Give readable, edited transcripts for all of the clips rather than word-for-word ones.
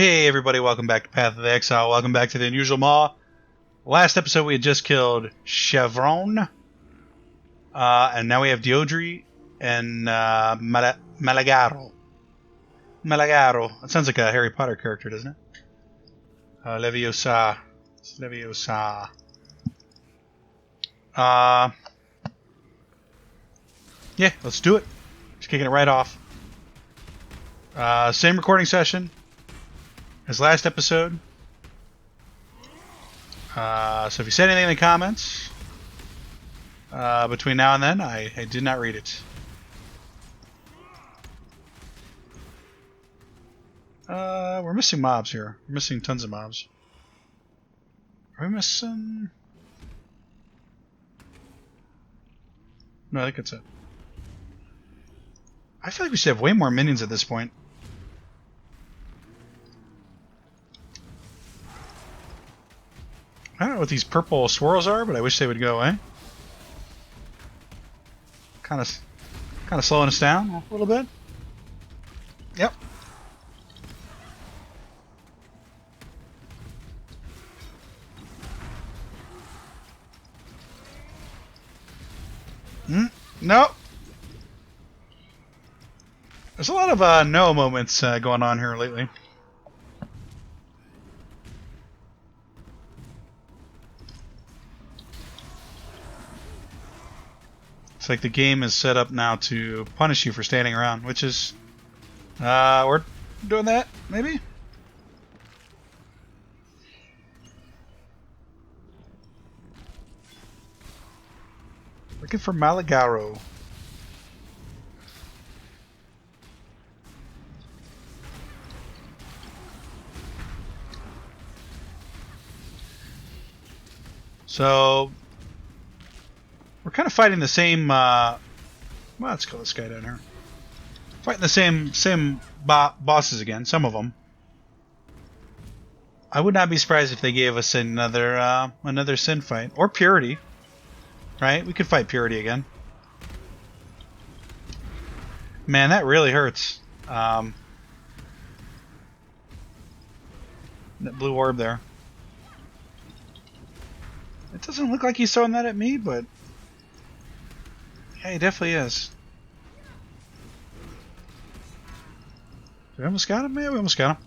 Hey everybody, welcome back to Path of the Exile. Welcome back to the Unusual MaW. Last episode we had just killed Chevron. And now we have Diodri and Malagaro. Malagaro. That sounds like a Harry Potter character, doesn't it? Leviosa. Leviosa. Yeah, let's do it. Just kicking it right off. Same recording session as last episode. So if you said anything in the comments between now and then, I did not read it. We're missing mobs here. We're missing tons of mobs. Are we missing? No, I think that's it. I feel like we should have way more minions at this point. I don't know what these purple swirls are, but I wish they would go away. Kind of slowing us down a little bit. Yep. No. There's a lot of no moments going on here lately. It's like the game is set up now to punish you for standing around, which is... we're doing that, maybe? Looking for Malagaro. So... we're kind of fighting the same, well, let's call this guy down here. Fighting the same bosses again, some of them. I would not be surprised if they gave us another sin fight. Or Purity. Right? We could fight Purity again. Man, that really hurts. That blue orb there. It doesn't look like he's throwing that at me, but... yeah, he definitely is. We almost got him? Yeah, we almost got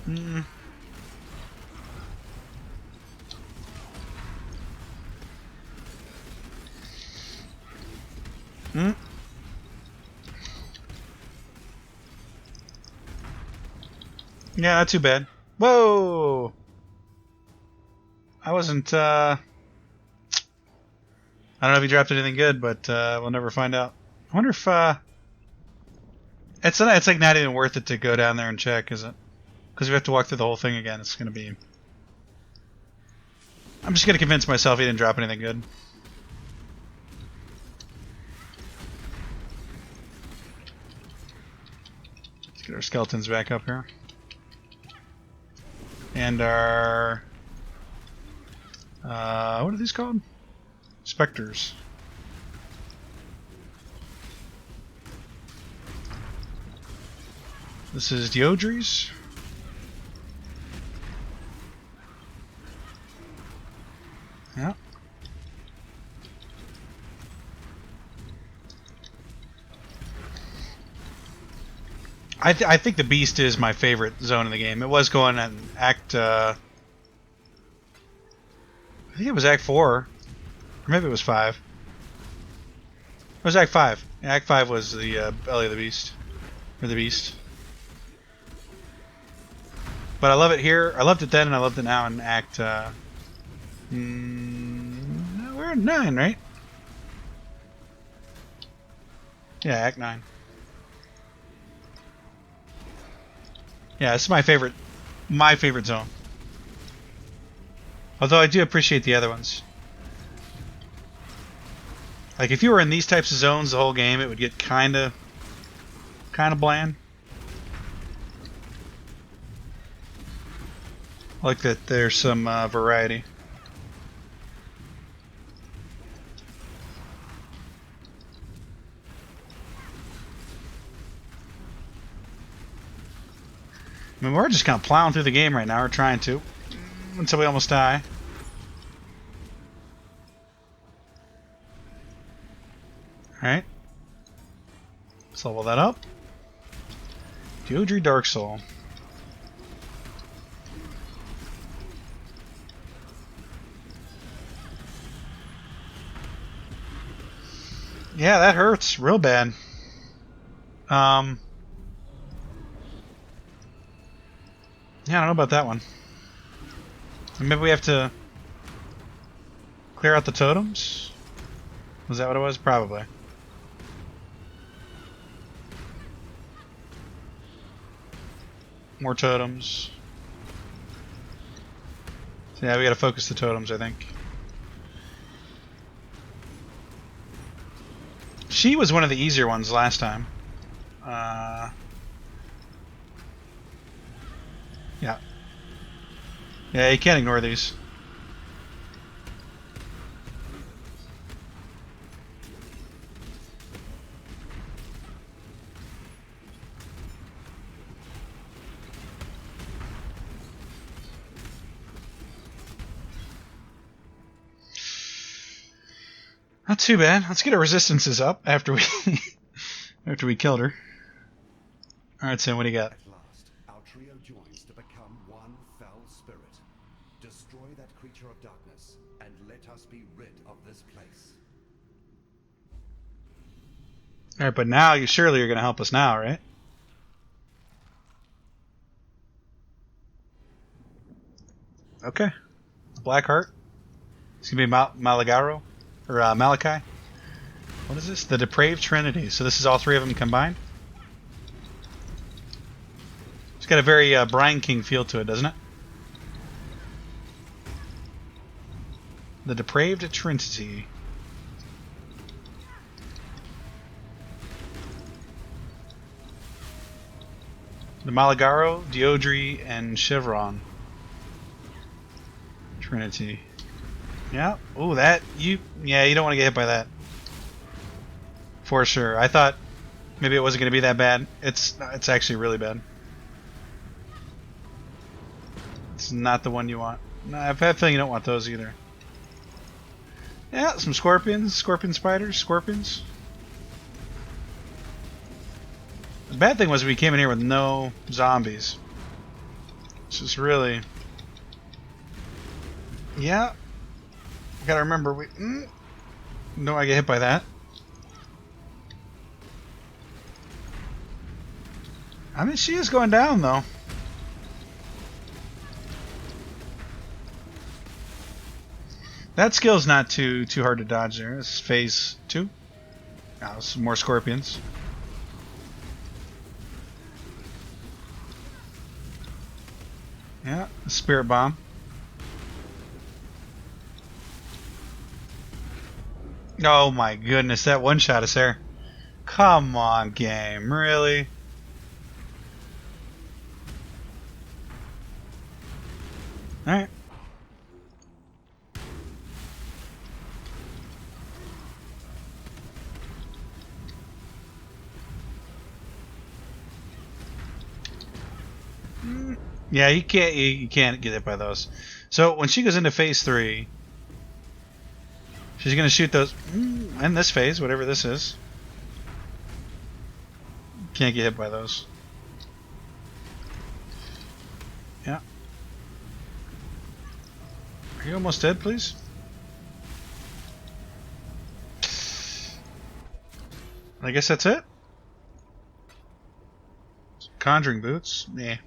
him. Yeah, not too bad. Whoa! I wasn't, I don't know if he dropped anything good, but we'll never find out. I wonder if, it's like not even worth it to go down there and check, is it? Because we have to walk through the whole thing again. It's going to be... I'm just going to convince myself he didn't drop anything good. Let's get our skeletons back up here. And our... what are these called? Specters. This is Diodri's. Yeah. I think the Beast is my favorite zone in the game. It was going at Act... I think it was Act 4. Or maybe it was 5. It was Act 5. Yeah, Act 5 was the Belly of the Beast. Or the Beast. But I love it here. I loved it then and I loved it now in Act... we're at 9, right? Yeah, Act 9. Yeah, this is my favorite zone. Although I do appreciate the other ones. Like if you were in these types of zones the whole game, it would get kind of bland. I like that there's some variety. I mean, we're just kind of plowing through the game right now. We're trying to. Until we almost die. Alright. Let's level that up. Deodri Dark Soul. Yeah, that hurts real bad. Yeah, I don't know about that one. Maybe we have to clear out the totems? Was that what it was? Probably. More totems. So yeah, we gotta focus the totems, I think. She was one of the easier ones last time. Yeah. Yeah, you can't ignore these. Not too bad. Let's get our resistances up after we after we killed her. All right, Sam, what do you got? At last, our trio joins to become one foul spirit. Destroy that creature of darkness, and let us be rid of this place. All right, but now you surely you're going to help us now, right? Okay. Black Heart. It's going to be Malagaro. Or Malachi. What is this? The Depraved Trinity. So this is all three of them combined? It's got a very Brian King feel to it, doesn't it? The Depraved Trinity. The Malagaro, Deodri, and Chevron. Trinity. Yeah. Ooh, that you don't want to get hit by that. For sure. I thought maybe it wasn't going to be that bad. It's actually really bad. It's not the one you want. No, I've had a feeling you don't want those either. Yeah, some scorpions, scorpion spiders, scorpions. The bad thing was we came in here with no zombies. It's just really... Yeah. Gotta remember, we don't I get hit by that. I mean, she is going down though. That skill's not too hard to dodge there. This is phase 2. Oh, some more scorpions. Yeah, spirit bomb. Oh my goodness, that one shot us there. Come on, game, really? Alright. Yeah, you can't get hit by those. So when she goes into phase 3, she's gonna shoot those in this phase, whatever this is. Can't get hit by those. Yeah. Are you almost dead, please? I guess that's it. Conjuring boots, yeah.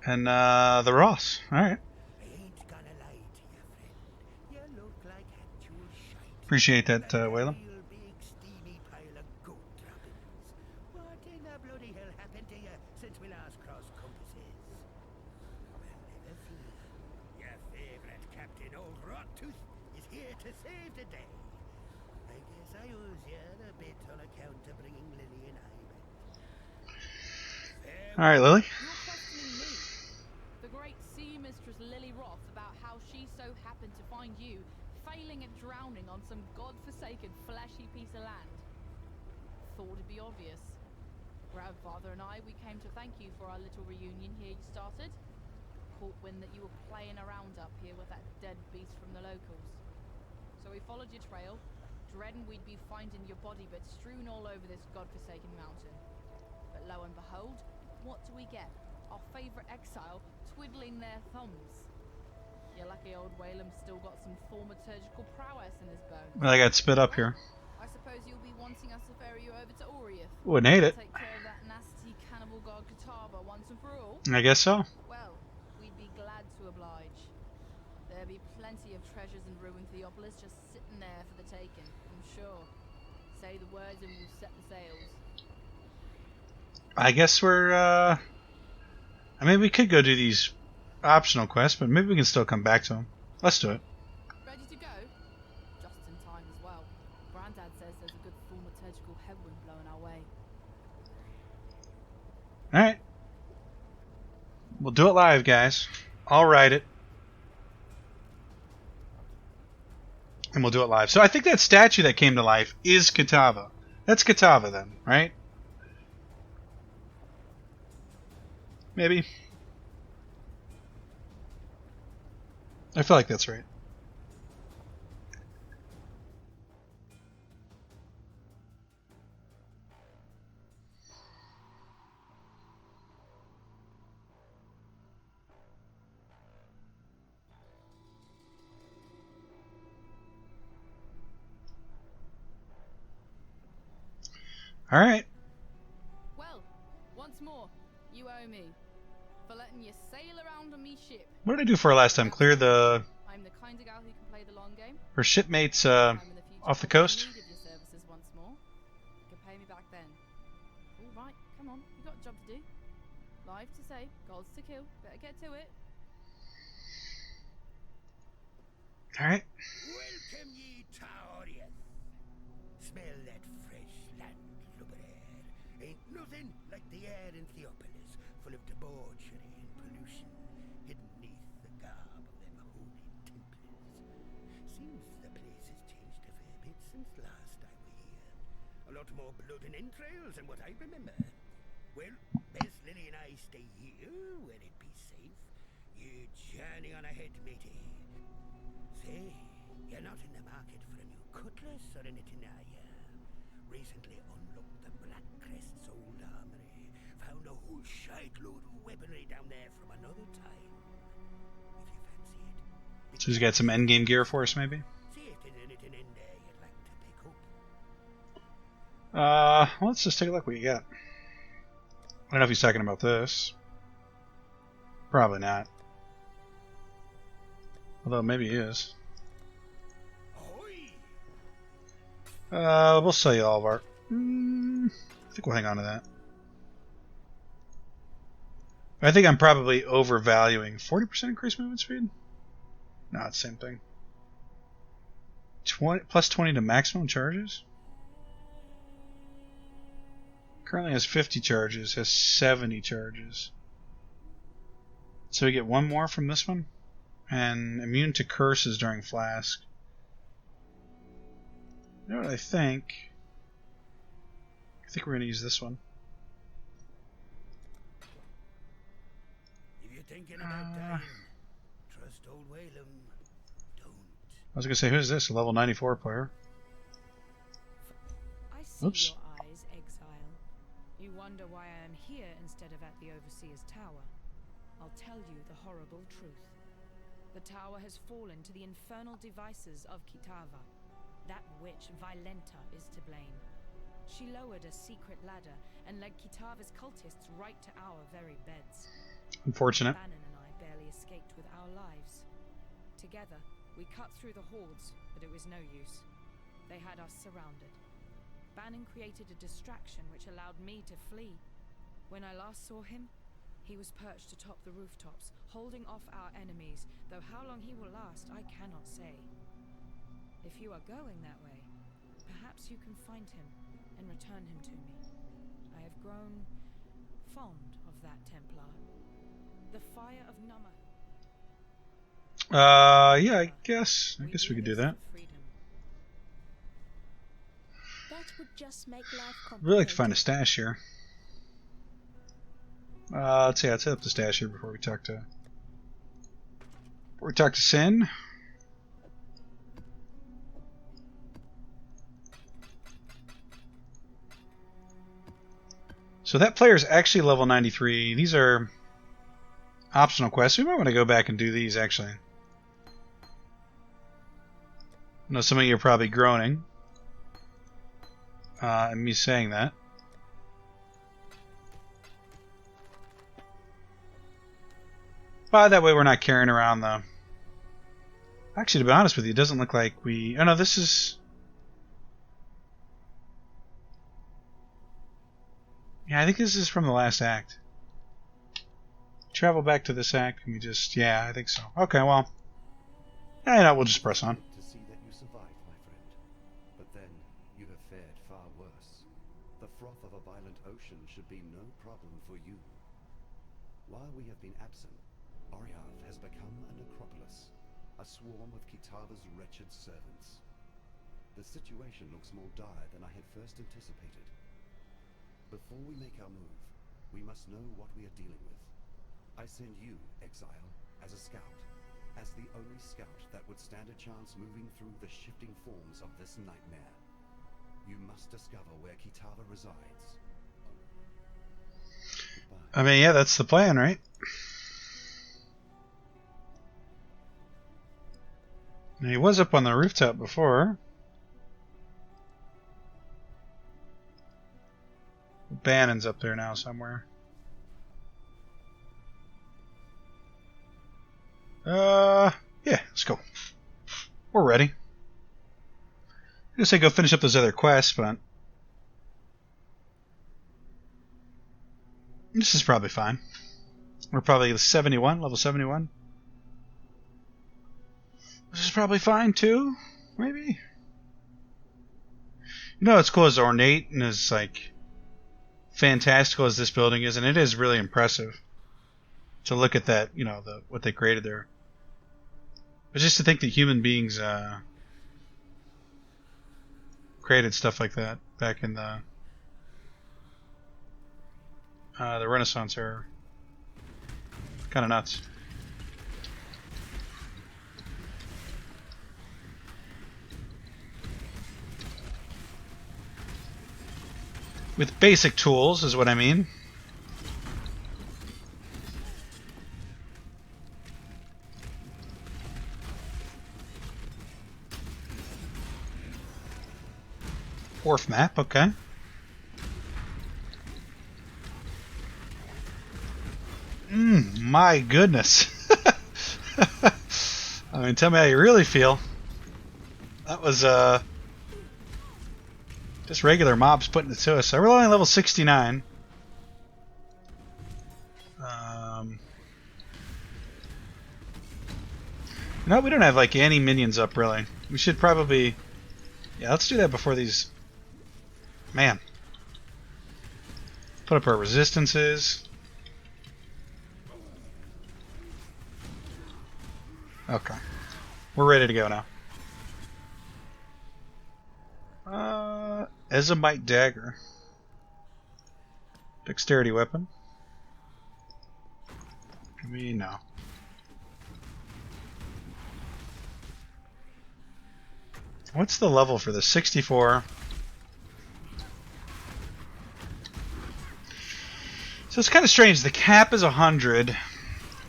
And the Ross. All right. Appreciate that, Whalem. All right, Lily. You're questioning me, the great sea mistress Lily Roth, about how she so happened to find you failing at drowning on some god-forsaken fleshy piece of land. Thought it'd be obvious. Grandfather and I, we came to thank you for our little reunion here you started. Caught wind that you were playing around up here with that dead beast from the locals. So we followed your trail, dreading we'd be finding your body but strewn all over this godforsaken mountain. But lo and behold, what do we get? Our favourite exile twiddling their thumbs. Your lucky old Whalem's still got some thaumaturgical prowess in his bones. I got spit up here. I suppose you'll be wanting us to ferry you over to Oriath. Wouldn't hate it. Take care of that nasty cannibal god Katava once and for all. I guess so. Well, we'd be glad to oblige. There'll be plenty of treasures in ruined Theopolis just sitting there for the taking, I'm sure. Say the words and we'll set the sails. I guess we're, I mean, we could go do these optional quests, but maybe we can still come back to them. Let's do it. Ready to go? Just in time as well. Grandad says there's a good thaumaturgical headwind blowing our way. Alright. We'll do it live, guys. I'll write it. And we'll do it live. So I think that statue that came to life is Katava. That's Katava then, right? Maybe. I feel like that's right. All right. Well, once more, you owe me. For letting you sail around on me ship. What did I do for her last time? Clear the... I'm the kind of gal who can play the long game. her shipmates Time in the future off the I'll be in coast? need of your services once more. You can pay me back then. All right, come on, you got a job to do. Lives to save, goals to kill. Better get to it. All right. Welcome ye to Oriath. Smell that fresh land lubber air. Ain't nothing like the air in Theopolis, full of debauchery and pollution, hidden neath the garb of them holy templars. Seems the place has changed a fair bit since last I were here. A lot more blood and entrails than what I remember. Well, best Lily and I stay here, where it be safe. You journey on ahead, matey. Say, you're not in the market for a new cutlass or anything, are ya? Recently unlocked the Black Crest's old armory. Found a whole shitload of weaponry down there from another time. If you fancy it. So he's got some endgame gear for us, maybe? See if there's anything in there you'd like to pick up. Let's just take a look what you got. I don't know if he's talking about this. Probably not. Although maybe he is. Ahoy! We'll sell you all of our... I think we'll hang on to that. I think I'm probably overvaluing 40% increased movement speed? No, it's the same thing. 20 to maximum charges? Currently has 50 charges, has 70 charges. So we get one more from this one? And immune to curses during flask. You know what I think? I think we're going to use this one. If you're thinking about dying, trust old Whalem. Don't. I was going to say, who's this? A level 94 player. I see Oops. your eyes, Exile. You wonder why I am here instead of at the Overseer's Tower. I'll tell you the horrible truth. The tower has fallen to the infernal devices of Kitava. That witch, Violenta, is to blame. She lowered a secret ladder and led Kitava's cultists right to our very beds. Unfortunate. Bannon and I barely escaped with our lives. Together, we cut through the hordes, but it was no use. They had us surrounded. Bannon created a distraction which allowed me to flee. When I last saw him, he was perched atop the rooftops, holding off our enemies, though how long he will last, I cannot say. If you are going that way, perhaps you can find him and return him to me. I have grown fond of that Templar. The fire of Namahu. Yeah, I guess we could do that. That would just make life I'd really like to find a complicated. stash here. Let's see. Let's hit up the stash here before we talk to Sin. So that player is actually level 93. These are optional quests. We might want to go back and do these, actually. I know some of you are probably groaning. And me saying that. But that way we're not carrying around the... Actually, to be honest with you, it doesn't look like we... Oh no, this is... Yeah, I think this is from the last act. Travel back to this act. Can we just... Yeah, I think so. Okay, well... Yeah, you know, we'll just press on. To see that you survived, my friend. But then, you have fared far worse. The froth of a violent ocean should be no problem for you. While we have been absent, Oriath has become a necropolis, a swarm of Kitava's wretched servants. The situation looks more dire than I had first anticipated. Before we make our move, we must know what we are dealing with. I send you, Exile, as a scout, as the only scout that would stand a chance moving through the shifting forms of this nightmare. You must discover where Kitava resides. Goodbye. I mean, yeah, that's the plan, right? Now, he was up on the rooftop before. Bannon's up there now somewhere. Yeah, let's go. We're ready. I'm gonna say go finish up those other quests, but this is probably fine. We're probably 71, level 71. This is probably fine too, maybe. You know, it's cool as ornate and as like fantastical as this building is, and it is really impressive to look at that. You know, what they created there. But just to think that human beings created stuff like that back in the Renaissance era, kind of nuts. With basic tools is what I mean. Wharf map, okay. My goodness. I mean, tell me how you really feel. That was just regular mobs putting it to us. So we're only level 69. No, we don't have like any minions up really. We should probably... Yeah, let's do that before these... Man. Put up our resistances. Okay. We're ready to go now. Ezomite dagger. Dexterity weapon. No. What's the level for this? 64. So it's kind of strange. The cap is 100,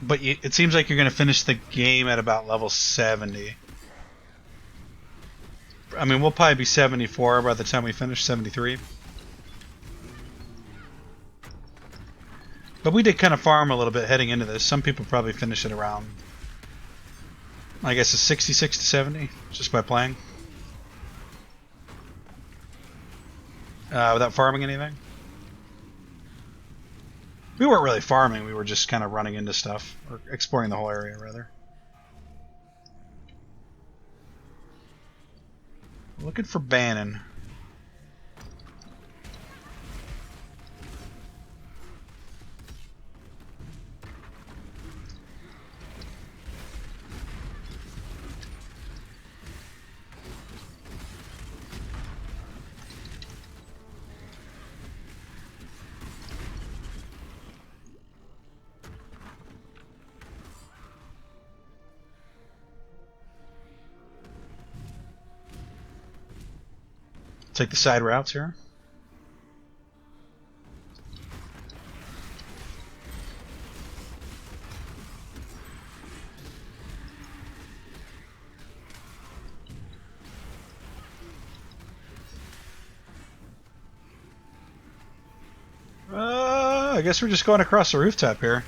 but it seems like you're going to finish the game at about level 70. I mean, we'll probably be 74 by the time we finish, 73. But we did kind of farm a little bit heading into this. Some people probably finish it around, I guess, a 66 to 70, just by playing. Without farming anything. We weren't really farming, we were just kind of running into stuff, or exploring the whole area, rather. Looking for Bannon. Take the side routes here. I guess we're just going across the rooftop here.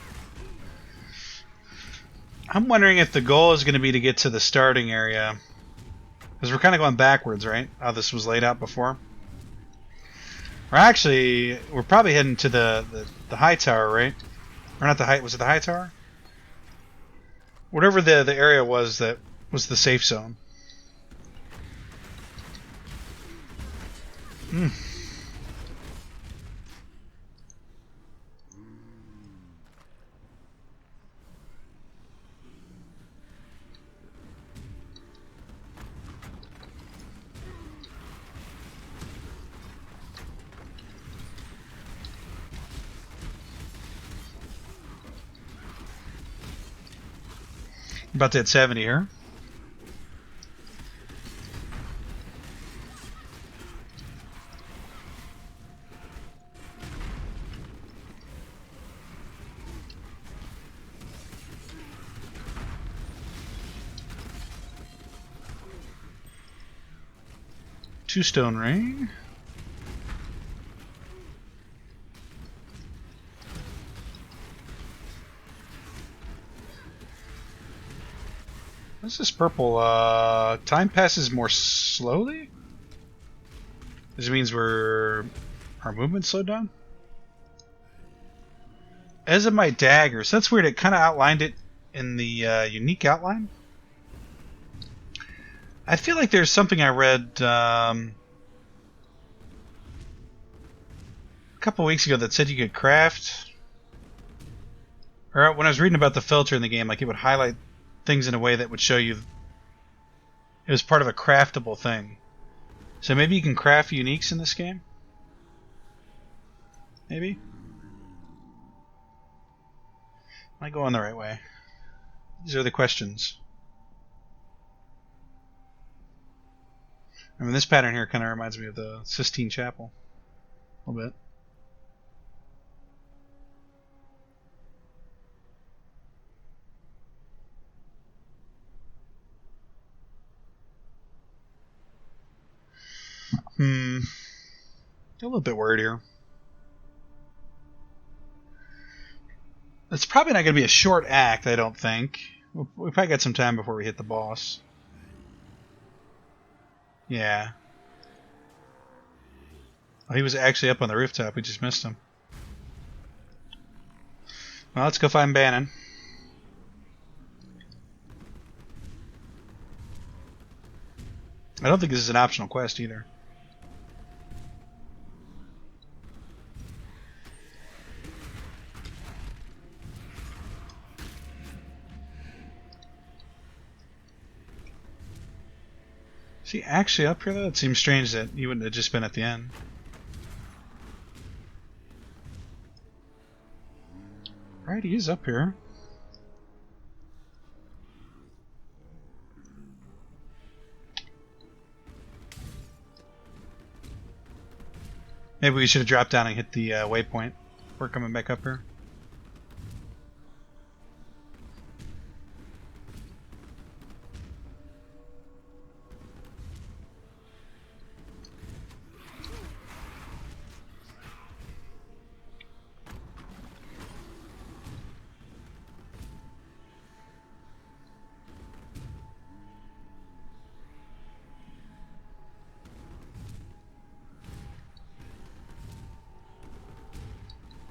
I'm wondering if the goal is going to be to get to the starting area. Because we're kind of going backwards, right? How this was laid out before. Or actually, we're probably heading to the high tower, right? Or not the high... Was it the high tower? Whatever the area was that was the safe zone. Hmm. About to hit 70 here. Two stone ring. What's this purple? Time passes more slowly? This means our movement slowed down? As of my daggers. That's weird. It kind of outlined it in the unique outline. I feel like there's something I read a couple weeks ago that said you could craft... Or when I was reading about the filter in the game, like it would highlight things in a way that would show you it was part of a craftable thing. So maybe you can craft uniques in this game? Maybe? Am I going the right way? These are the questions. I mean, this pattern here kind of reminds me of the Sistine Chapel. A little bit. A little bit worried here. It's probably not going to be a short act, I don't think. We probably got some time before we hit the boss. Yeah. Oh, he was actually up on the rooftop. We just missed him. Well, let's go find Bannon. I don't think this is an optional quest either. Is he actually up here though? It seems strange that he wouldn't have just been at the end. Right, he is up here. Maybe we should have dropped down and hit the waypoint. We're coming back up here.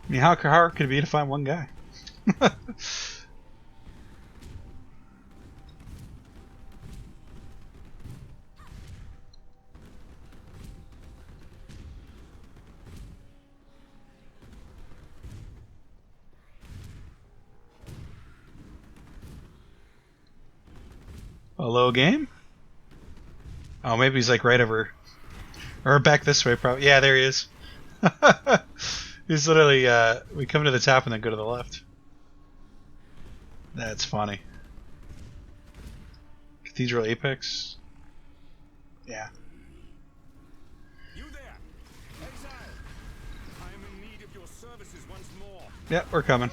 I mean, how hard could it be to find one guy? Hello, game? Oh, maybe he's like right over... Or back this way, probably. Yeah, there he is. He's literally, we come to the top and then go to the left. That's funny. Cathedral Apex? Yeah. Yeah, we're coming.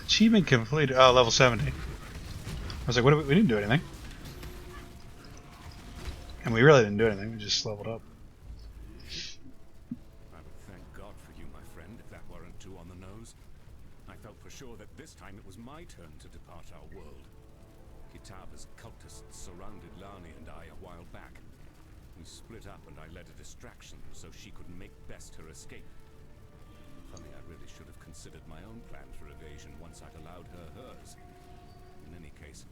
Achievement completed. Oh, level 70. I was like, what? We didn't do anything. And we really didn't do anything. We just leveled up. I would thank God for you, my friend, if that weren't too on the nose. I felt for sure that this time it was my turn to depart our world. Kitava's cultists surrounded Lani and I a while back. We split up and I led a distraction so she could make best her escape. Funny, I really should have considered my own plan for evasion once I'd allowed her hers. In any case,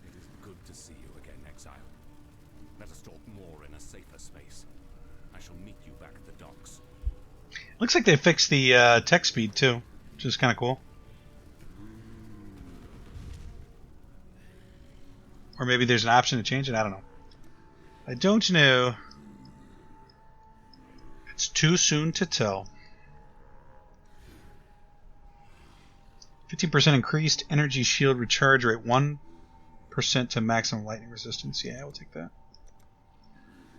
it is good to see you again, Exile. Let us talk more in a safer space. I shall meet you back at the docks. Looks like they fixed the text speed too, which is kind of cool. Or maybe there's an option to change it. I don't know. I don't know. It's too soon to tell. 15% increased energy shield recharge rate, 1% to maximum lightning resistance. Yeah, we'll take that.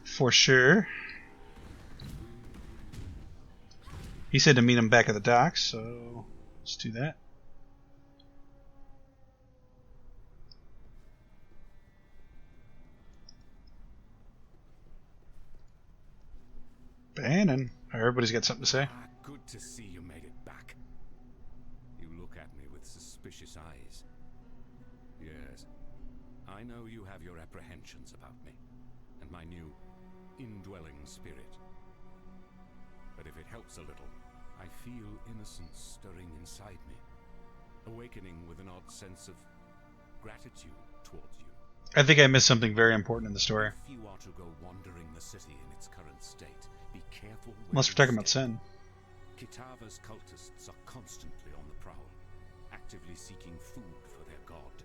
For sure. He said to meet him back at the docks, so let's do that. Bannon. Everybody's got something to say. Ah, good to see you made it back. You look at me with suspicious eyes. Yes, I know you have your apprehensions about me and my new indwelling spirit. But if it helps a little, I feel innocence stirring inside me, awakening with an odd sense of gratitude towards you. I think I missed something very important in the story. If you are to go wandering the city in its current state, be careful. Unless we're talking about sin. Kitava's cultists are constantly on the prowl, actively seeking food for their god.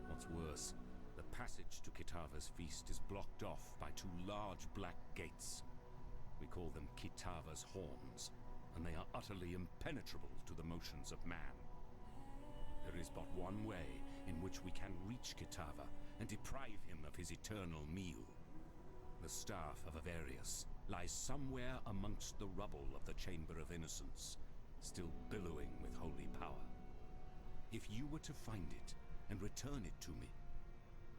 What's worse, the passage to Kitava's feast is blocked off by 2 large black gates. We call them Kitava's horns, and they are utterly impenetrable to the motions of man. There is but one way in which we can reach Kitava and deprive him of his eternal meal. The Staff of Avarius lies somewhere amongst the rubble of the Chamber of Innocence, still billowing with holy power. If you were to find it and return it to me,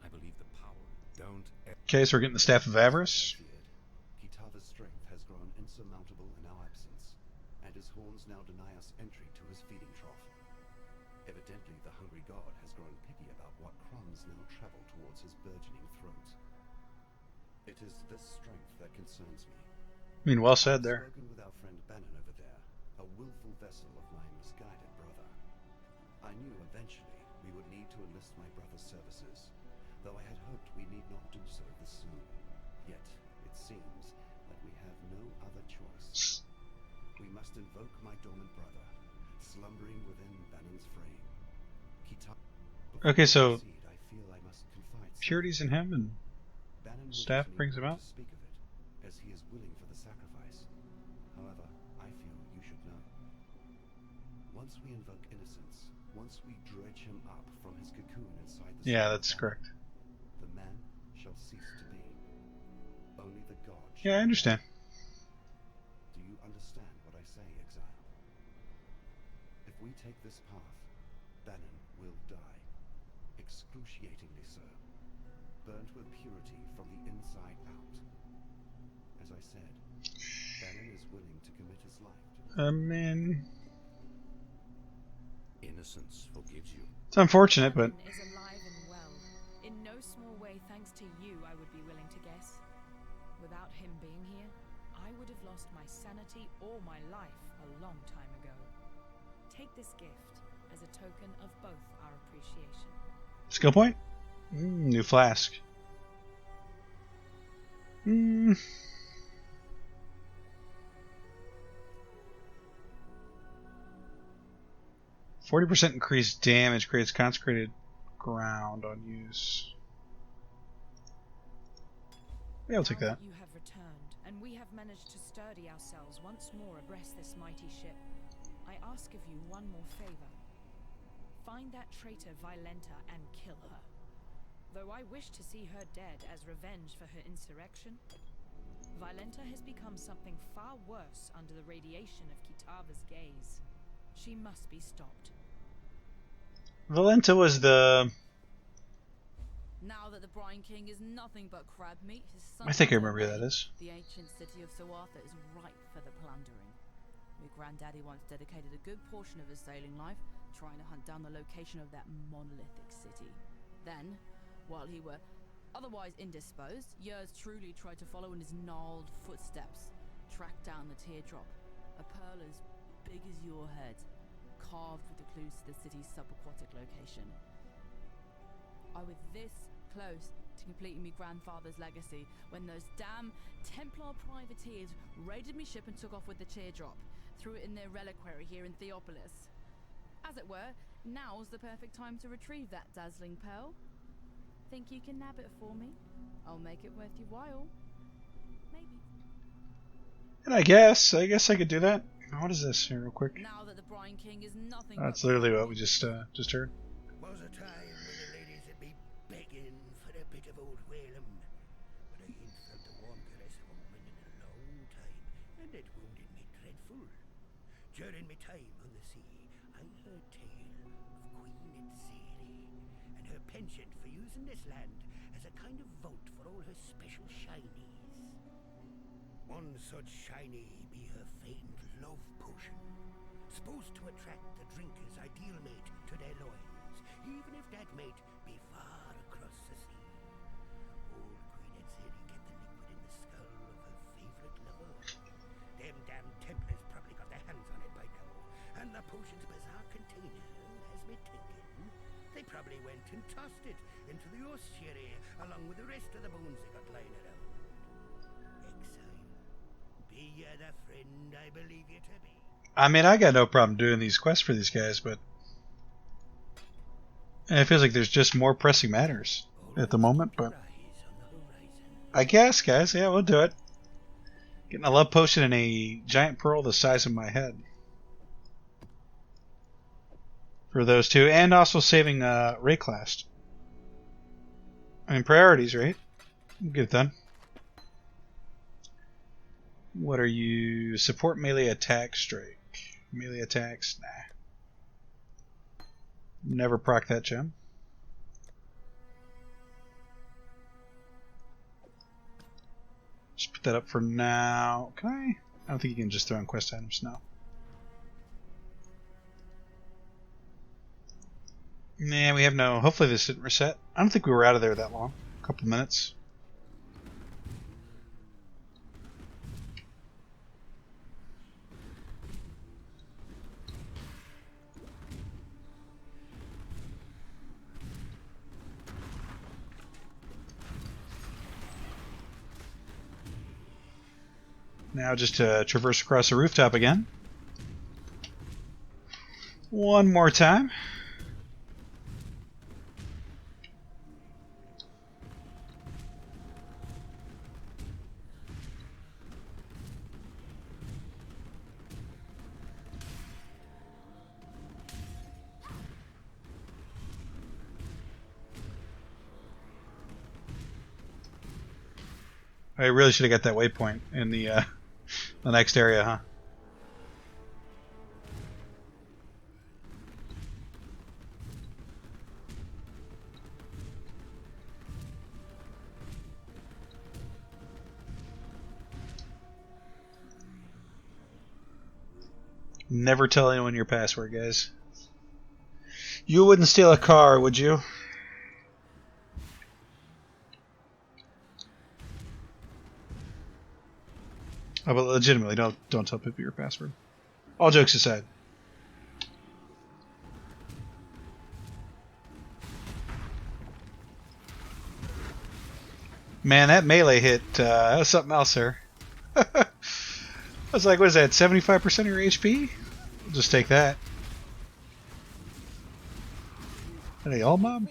I believe the power don't... Okay, so we're getting the Staff of Avarice. Kitava's strength has grown insurmountable in our absence, and his horns now deny us entry to his feeding trough. Evidently, the hungry god has grown picky about what crumbs now travel towards his burgeoning throat. It is this strength that concerns me. I mean, well said there. I've spoken with our friend Bannon over there, a willful vessel of my misguided brother. I knew eventually we would need to enlist my brother's services, though I had hoped we need not do so this soon. Yet, it seems that we have no other choice. We must invoke my dormant brother, slumbering within Bannon's frame. Okay, so I feel I must confide purity's in him, and Bannon will Staff continue brings him out. to speak of it, as he is willing for the sacrifice. However, I feel you should know. Once we invoke innocence, once we dredge him up from his cocoon inside the yeah, soul of that's Bannon, correct. the man shall cease to be. Only the god shall Yeah, I understand. Do you understand what I say, Exile? If we take this path, Bannon will die. Excruciatingly so. Burnt with purity from the inside out. As I said, Bannon is willing to commit his life to Man, Innocence forgives you. it's unfortunate, but Bannon is alive and well. In no small way thanks to you, I would be willing to guess. Without him being here, I would have lost my sanity or my life a long time ago. Take this gift as a token of both our appreciation. skill point? New flask. 40% increased damage creates consecrated ground on use. Yeah, I'll take Now that. You have returned, and we have managed to sturdy ourselves once more abreast this mighty ship. I ask of you one more favor. Find that traitor Violenta and kill her. Though I wish to see her dead as revenge for her insurrection, Violenta has become something far worse under the radiation of Kitava's gaze. She must be stopped. Valenta was the... Now that the Brine King is nothing but crab meat, his son I think I remember who that is. the ancient city of Soartha is ripe for the plundering. My granddaddy once dedicated a good portion of his sailing life trying to hunt down the location of that monolithic city. Then, while he were otherwise indisposed, yours truly tried to follow in his gnarled footsteps, track down the teardrop, a pearl as big as your head, carved with the clues to the city's subaquatic location. I was this close to completing my grandfather's legacy when those damn Templar privateers raided me ship and took off with the teardrop, threw it in their reliquary here in Theopolis. As it were, now's the perfect time to retrieve that dazzling pearl. Think you can nab it for me? I'll make it worth your while. Maybe. And I guess I could do that. What is this here, real quick? Now that the Brine King is nothing That's but literally what we just heard. Was a time when the ladies would be begging for a bit of old Whalem, but I ain't felt the warm caress of a woman in a long time, and it wounded me dreadful. During my time on the sea, I heard tale of Queen Exile and her penchant for using this land as a kind of vault for all her special shinies. One such shiny be her famed love potion, supposed to attract the drinker's ideal mate to their loins, even if that mate be far across the sea. Old Queen Exile get the liquid in the skull of her favorite lover. Them damn Templars probably got their hands on it by now, and the potion's bizarre container has me thinking they probably went and tossed it into the ossuary along with the rest of the bones they got lying around. Exile, be ye the friend I believe you to be. I mean, I got no problem doing these quests for these guys, but it feels like there's just more pressing matters at the moment. But I guess, guys, yeah, we'll do it. Getting a love potion and a giant pearl the size of my head for those two, and also saving Rayclast. I mean, priorities, right? We'll get it done. What are you? Support melee attack strike. Melee attacks? Nah. Never proc that gem. Just put that up for now. Can I? I don't think you can just throw in quest items now. Nah, we have no... Hopefully this didn't reset. I don't think we were out of there that long. A couple minutes. Now just to traverse across the rooftop again. One more time. I really should have got that waypoint in the next area, huh? Never tell anyone your password, guys. You wouldn't steal a car, would you? Oh, but legitimately, don't tell people your password. All jokes aside. Man, that melee hit, that was something else there. I was like, what is that, 75% of your HP? We'll just take that. Are they all mob?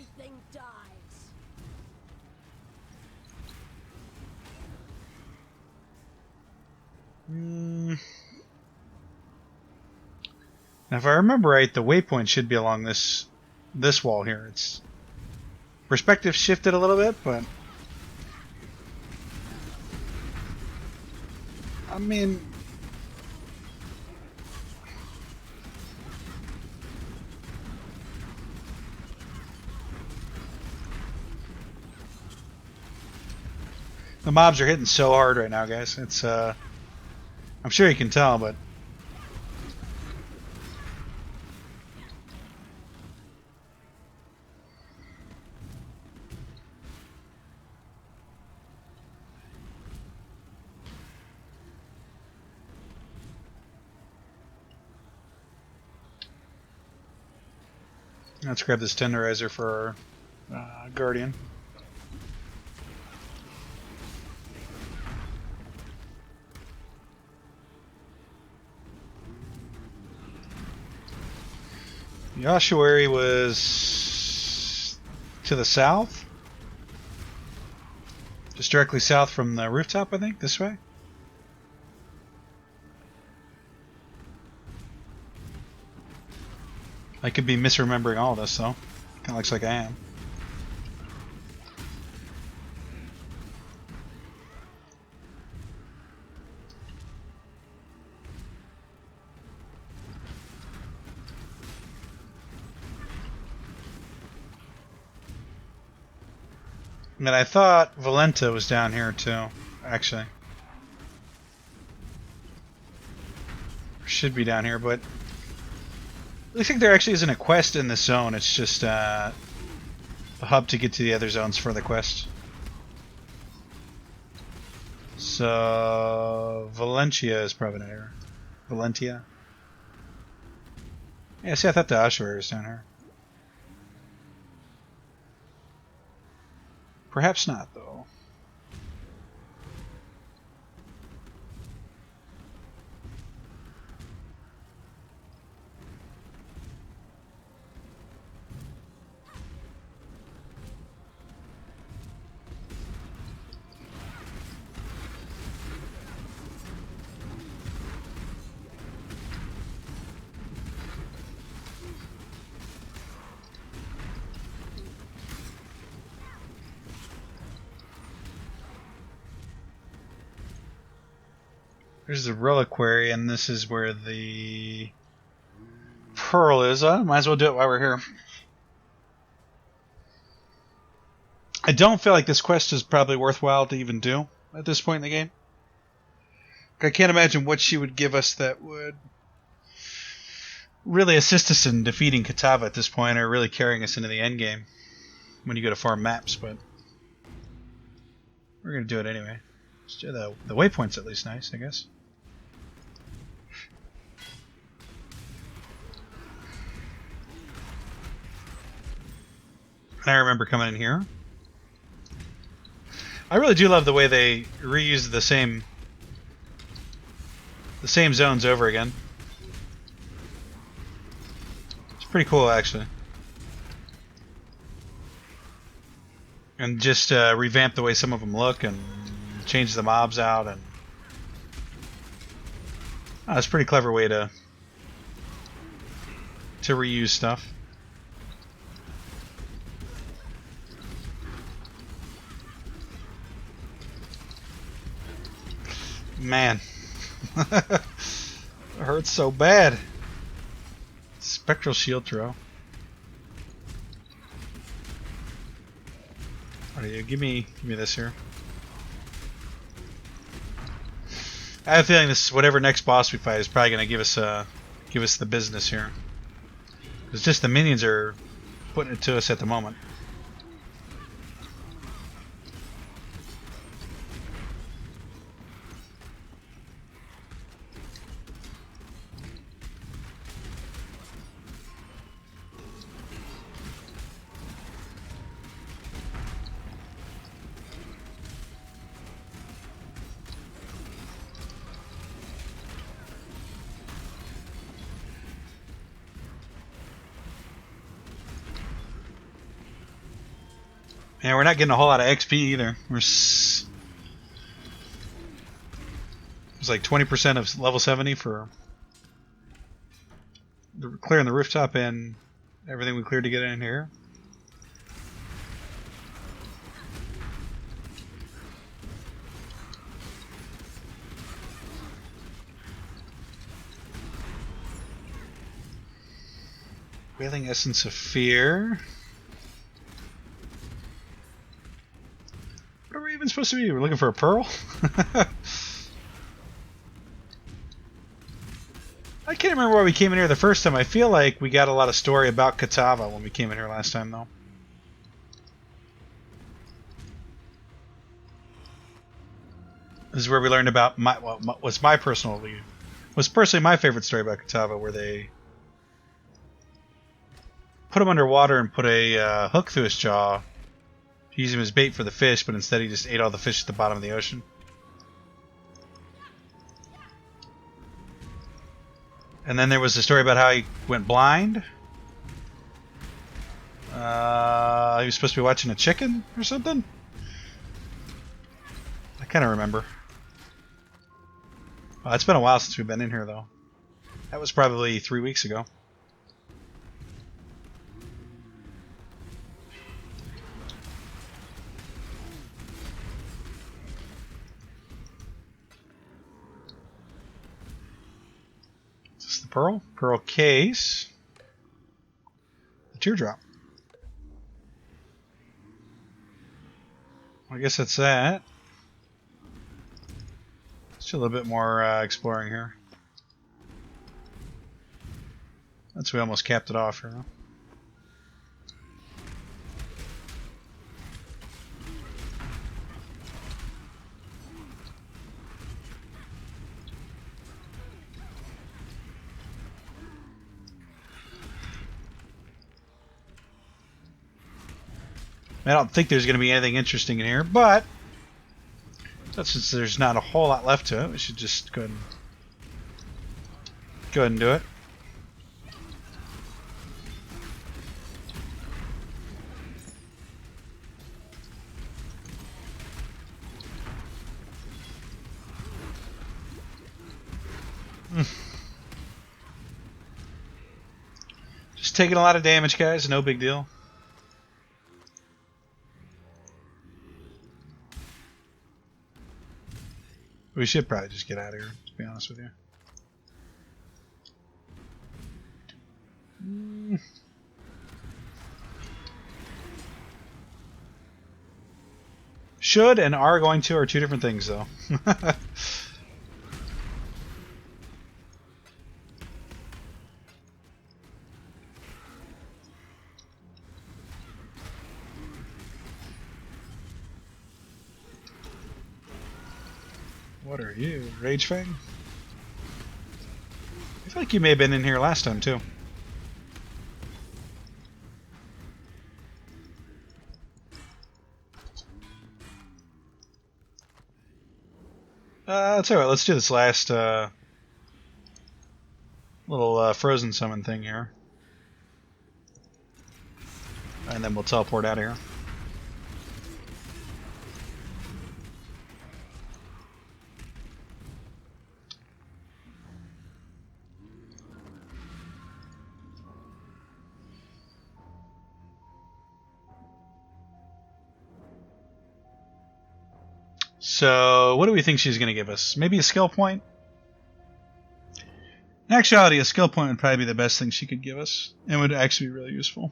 Now, if I remember right, the waypoint should be along this wall here. Its perspective shifted a little bit, but I mean... The mobs are hitting so hard right now, guys. It's, I'm sure you can tell, but... Let's grab this tenderizer for our Guardian. The ossuary was to the south. Just directly south from the rooftop, I think, this way. I could be misremembering all this, though. Kind of looks like I am. And I thought Valenta was down here too, actually. Or should be down here, but it looks like there actually isn't a quest in this zone. It's just a hub to get to the other zones for the quest. So Valencia is probably not here. Valentia. Yeah, see, I thought the ossuary was down here. Perhaps not, though. There's the reliquary, and this is where the pearl is. Might as well do it while we're here. I don't feel like this quest is probably worthwhile to even do at this point in the game. I can't imagine what she would give us that would really assist us in defeating Kitava at this point, or really carrying us into the end game when you go to farm maps, but we're going to do it anyway. The waypoint's at least nice, I guess. I remember coming in here. I really do love the way they reuse the same zones over again. It's pretty cool, actually. And just revamp the way some of them look and change the mobs out, and that's a pretty clever way to reuse stuff. Man, it hurts so bad. Spectral shield throw. What are you? Give me this here. I have a feeling this, whatever next boss we fight, is probably going to give us the business here. Because just the minions are putting it to us at the moment. And we're not getting a whole lot of XP either. It's like 20% of level 70 for clearing the rooftop and everything we cleared to get in here. Wailing Essence of Fear. What are we even supposed to be? We're looking for a pearl? I can't remember why we came in here the first time. I feel like we got a lot of story about Kitava when we came in here last time, though. This is where we learned about was personally my favorite story about Kitava, where they put him underwater and put a hook through his jaw to use him as bait for the fish, but instead he just ate all the fish at the bottom of the ocean. And then there was the story about how he went blind. He was supposed to be watching a chicken or something. I kind of remember. Well, it's been a while since we've been in here, though. That was probably 3 weeks ago. Is this the pearl? Pearl case. The teardrop. I guess that's that. Let's do a little bit more exploring here. We almost capped it off here. I don't think there's going to be anything interesting in here, but since there's not a whole lot left to it, we should just go ahead and do it. Just taking a lot of damage, guys. No big deal. We should probably just get out of here, to be honest with you. Should and are going to are two different things, though. What are you, Rage Fang? I feel like you may have been in here last time, too. That's alright, let's do this last little frozen summon thing here. And then we'll teleport out of here. So, what do we think she's going to give us? Maybe a skill point? In actuality, a skill point would probably be the best thing she could give us. And would actually be really useful.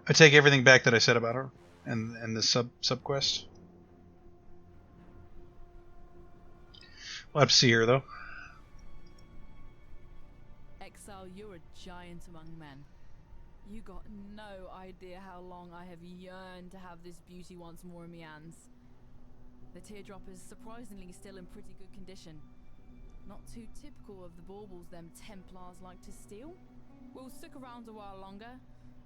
I take everything back that I said about her and the sub quest. We'll have to see her, though. Exile, you're a giant among men. You got no idea how long I have yearned to have this beauty once more in my hands. The teardrop is surprisingly still in pretty good condition. Not too typical of the baubles them Templars like to steal. We'll stick around a while longer,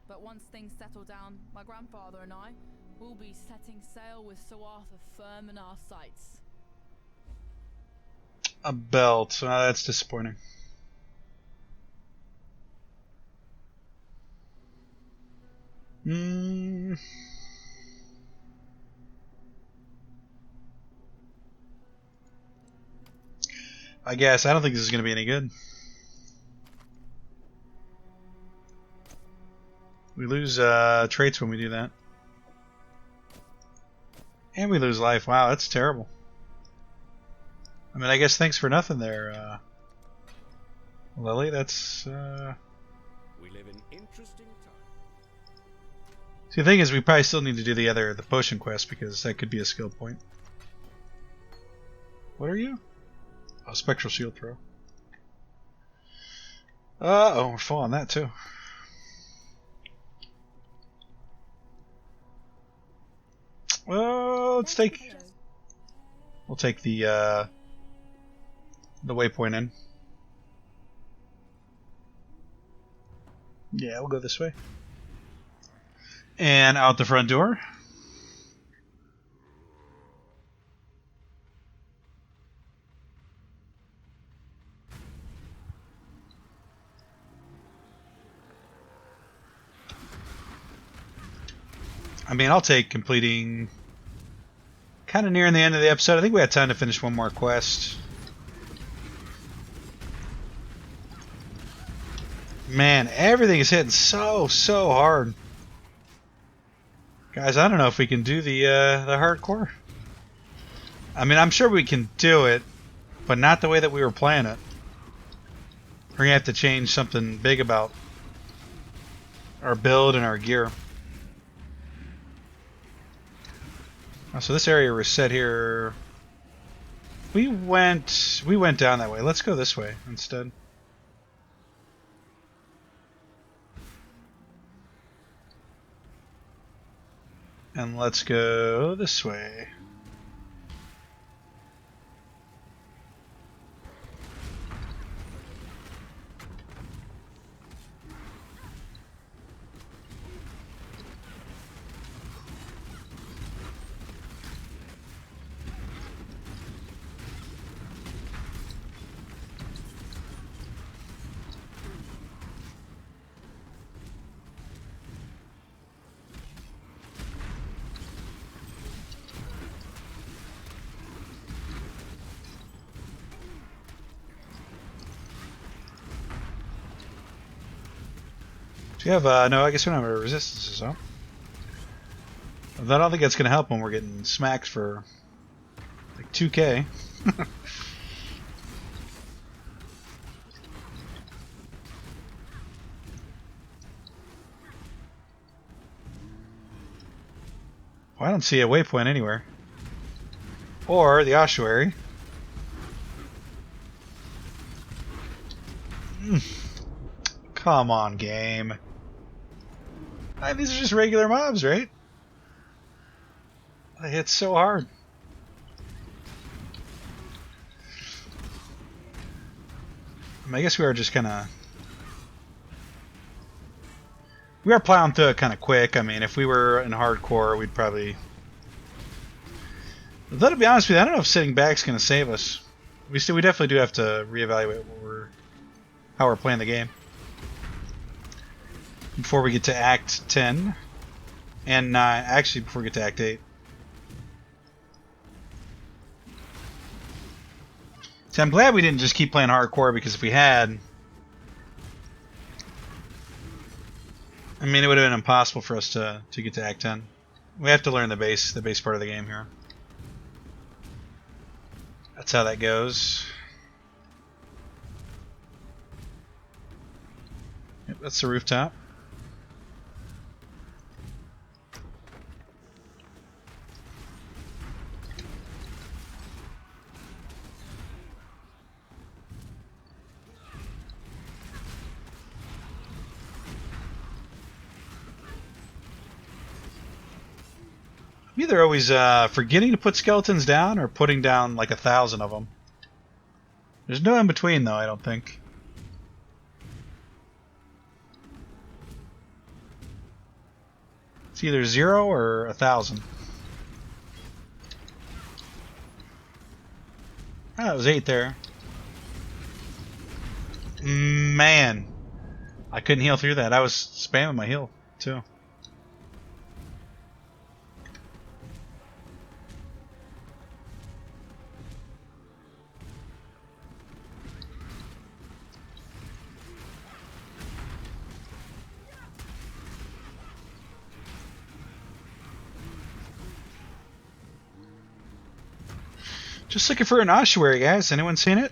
but once things settle down, my grandfather and I will be setting sail with Sir Arthur firm in our sights. A belt. That's disappointing. I guess. I don't think this is going to be any good. We lose traits when we do that. And we lose life. Wow, that's terrible. I mean, I guess thanks for nothing there, Lily. That's interesting time. See, the thing is, we probably still need to do the potion quest because that could be a skill point. What are you? Oh, spectral shield throw. Oh, we're full on that too. Well, we'll take the waypoint in. Yeah, we'll go this way. And out the front door. I mean, I'll take completing kind of nearing the end of the episode. I think we had time to finish one more quest. Man, everything is hitting so hard. Guys, I don't know if we can do the hardcore. I mean, I'm sure we can do it, but not the way that we were playing it. We're going to have to change something big about our build and our gear. Oh, so this area was set here. We went down that way. Let's go this way instead. And let's go this way. Do you have, no, I guess we don't have a resistance, so. I don't think that's going to help when we're getting smacked for like 2k. Well, I don't see a waypoint anywhere. Or the ossuary. Come on, game. These are just regular mobs, right? They hit so hard. I guess we are just kind of... We are plowing through it kind of quick. I mean, if we were in hardcore, we'd probably... Though, to be honest with you, I don't know if sitting back's going to save us. We definitely do have to reevaluate how we're playing the game before we get to Act 10 and 9. Actually, before we get to Act 8. See, I'm glad we didn't just keep playing hardcore, because if we had, I mean, it would have been impossible for us to get to Act 10. We have to learn the base part of the game here. That's how that goes. Yep, that's the rooftop. I'm either always forgetting to put skeletons down or putting down like 1,000 of them. There's no in between, though, I don't think. It's either 0 or 1,000. Oh, it was 8 there. Man, I couldn't heal through that. I was spamming my heal, too. Just looking for an ossuary, guys. Anyone seen it?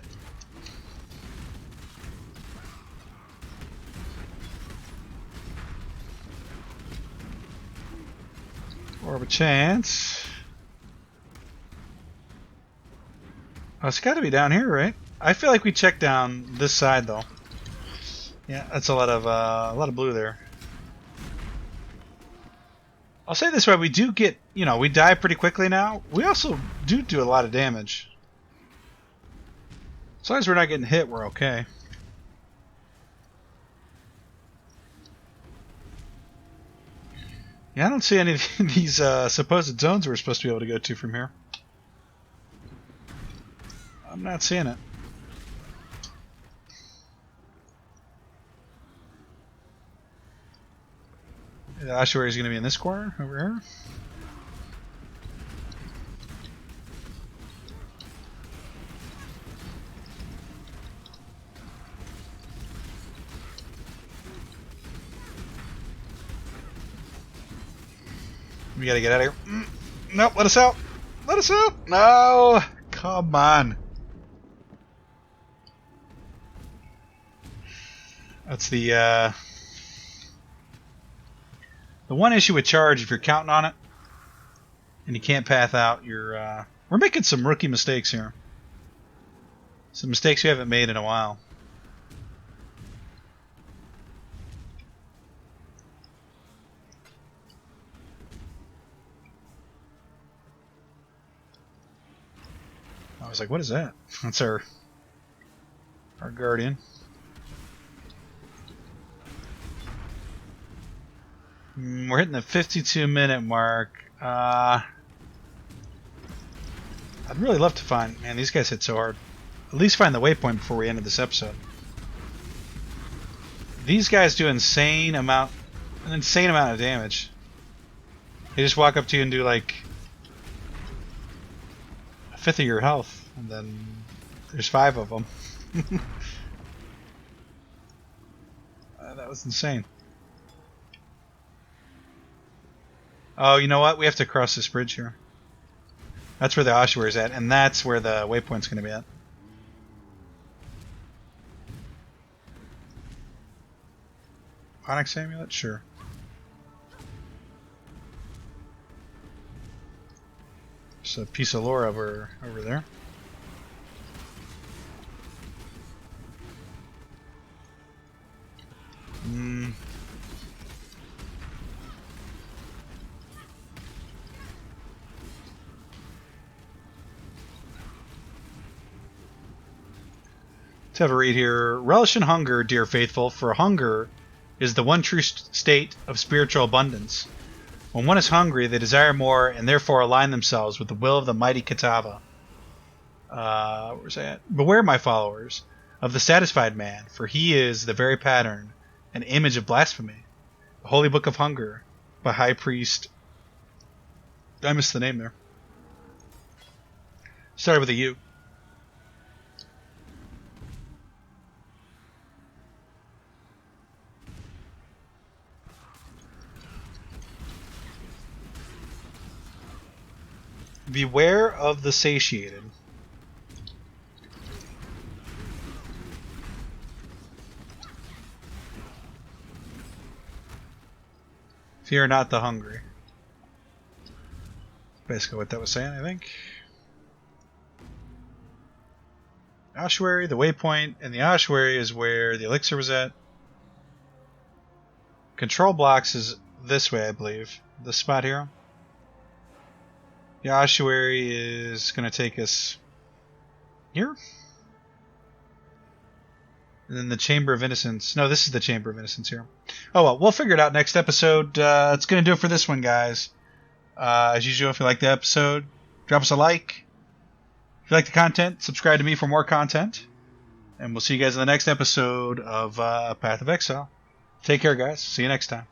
More of a chance. Oh, it's got to be down here, right? I feel like we checked down this side, though. Yeah, that's a lot of blue there. I'll say this way: we do get, we die pretty quickly now. We also do a lot of damage. As long as we're not getting hit, we're okay. Yeah, I don't see any of these supposed zones we're supposed to be able to go to from here. I'm not seeing it. The ossuary is going to be in this corner over here. We gotta get out of here. Nope, let us out. Let us out. No, come on. That's the one issue with charge. If you're counting on it and you can't path out, you're we're making some rookie mistakes here. Some mistakes we haven't made in a while. I was like, what is that? That's our guardian. We're hitting the 52-minute mark. I'd really love to find... Man, these guys hit so hard. At least find the waypoint before we ended this episode. These guys do an insane amount of damage. They just walk up to you and do like a fifth of your health, and then there's 5 of them. That was insane. Oh, you know what? We have to cross this bridge here. That's where the ossuary is at, and that's where the waypoint's going to be at. Onyx amulet? Sure. There's a piece of lore over there. Let's have a read here. Relish in hunger, dear faithful, for hunger is the one true state of spiritual abundance. When one is hungry, they desire more and therefore align themselves with the will of the mighty Kitava. Where's that? Beware, my followers, of the satisfied man, for he is the very pattern and image of blasphemy. The Holy Book of Hunger by High Priest. I missed the name there. Started with a U. Beware of the satiated. Fear not the hungry. Basically what that was saying, I think. Ossuary, the waypoint, and the ossuary is where the elixir was at. Control blocks is this way, I believe. This spot here. The ossuary is going to take us here. And then the Chamber of Innocence. No, this is the Chamber of Innocence here. Oh, well, we'll figure it out next episode. It's going to do it for this one, guys. As usual, if you like the episode, drop us a like. If you like the content, subscribe to me for more content. And we'll see you guys in the next episode of Path of Exile. Take care, guys. See you next time.